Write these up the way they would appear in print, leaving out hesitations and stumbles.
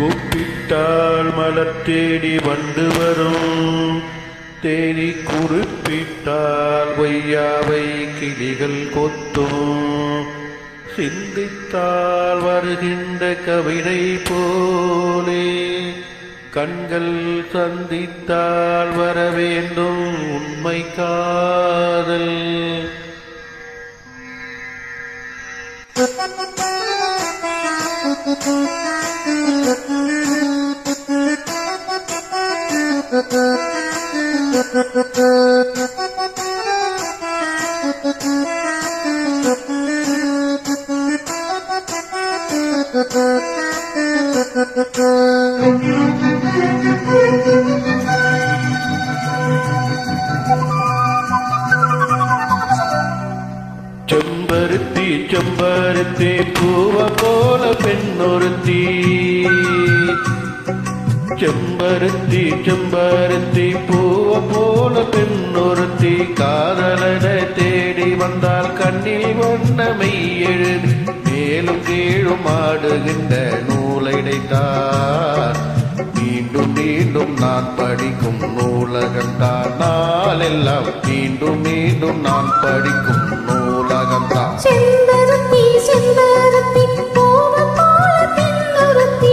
கூப்பிட்டால் மலர் தேடி வண்டு வரும், தேடி குறிப்பிட்டால் பொய்யாவை கிளிகள் கொத்தும். சிந்தித்தால் வருகின்ற கவிதை போலே கண்கள் சந்தித்தால் வர வேண்டும் உண்மை காதல். செம்பருத்தி செம்பருத்தி பூவ போல பெண்ணொருத்தி, செம்பருத்தி செம்பருத்தி பூவ போல பெண்ணொருத்தி, காதலன தேடி வந்தால் கண்ணில் வண்ணமை எழுதி மேலும் கீழும் ஆடுகின்ற நூலைடைத்தான். மீண்டும் மீண்டும் நான் படிக்கும் நூலகந்தான், நாளெல்லாம் மீண்டும் மீண்டும் நான் படிக்கும் நூலகந்தான். செம்பருத்தி செம்பருத்தி பூவ போல பெண்ணொருத்தி.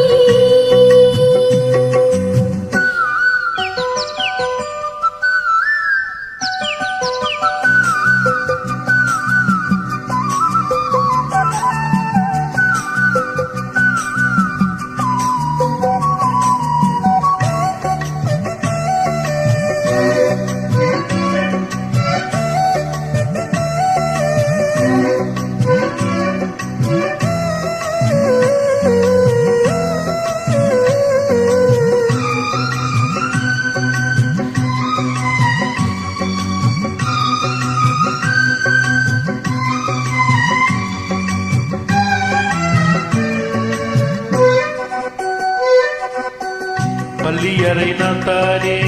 பள்ளியறை நான் தானே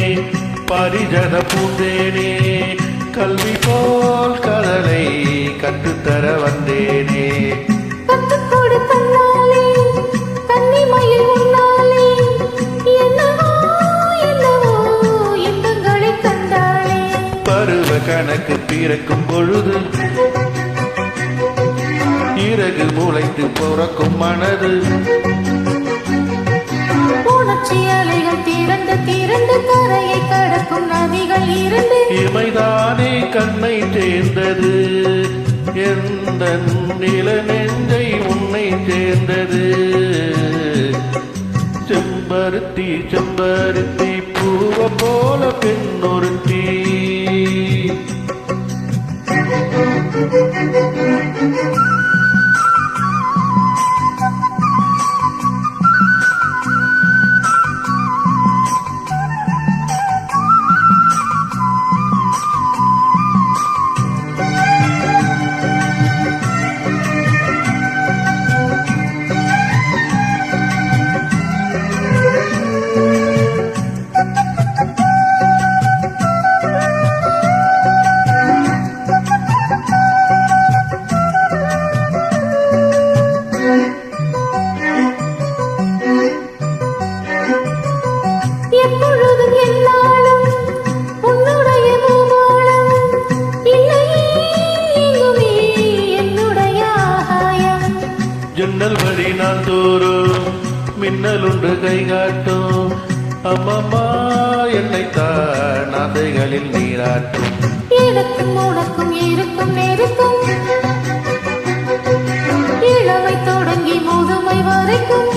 பாரிஜத பூந்தேனே, கல்வி போல் கதலை கற்றுத்தர வந்தேனே. கத்துக்கொடு கண்ணாலே கன்னிமயில் உன்னாலே, என்னவோ என்னவோ எண்ணங்களை கண்டாளே. பருவ கணக்கு பிறக்கும் பொழுது இறகு முளைத்து பிறக்கும் மனது, உணர்ச்சி அலைகள் திரண்டு திரண்டு கரையை கடக்கும் நதிகள் இரண்டு. இமைதானே கண்ணை சேர்ந்தது, எந்த நில நெஞ்சை உன்னை சேர்ந்தது. செம்பருத்தி செம்பருத்தி பூவ போல பெண்ணொருத்தி. எப்பொழுதும் என்னாலும் உன்னுடைய பூபாலம், இல்லையே எங்குமே என்னுடைய ஆகாயம். ஜன்னல் வழி நான் தோறும் மின்னல் உண்டு கை காட்டும், அம்மம்மா என்னைத்தான் ஆசைகளில் நீராட்டும். எனக்கும் உனக்கும் இருக்கும் நெருக்கம், இளமை தொடங்கி முதுமை வரைக்கும்.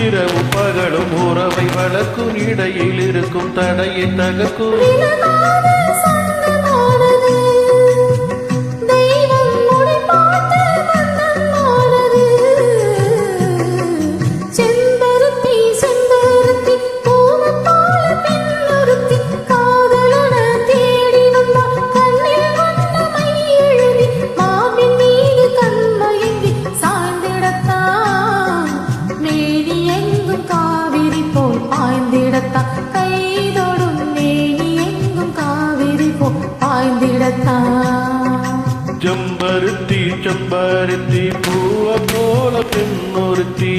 இரவு பகலும் உறவை வளர்க்கும், இடையில் இருக்கும் தடையை தகர்க்கும். நிலவான சொந்தமானது, தெய்வம் முடிப்பாட்ட வண்ணமானது. செம்பருத்தி செம்பருத்தி பூவ போல பெண்ணொருத்தி, காதலன தேடி வந்தால் கண்ணில் வண்ணமை எழுதி மாவின் மீது கண்மயங்கி சாய்ந்திடத்தான். மேனி எங்கும் காவிரி போல் பாய்ந்திடத்தான், கைதொடும் மேனி எங்கும் காவிரி போல் பாய்ந்திடத்தான். ஜம்பருத்தி செம்பருத்தி பூவ போல பெண்ணொருத்தி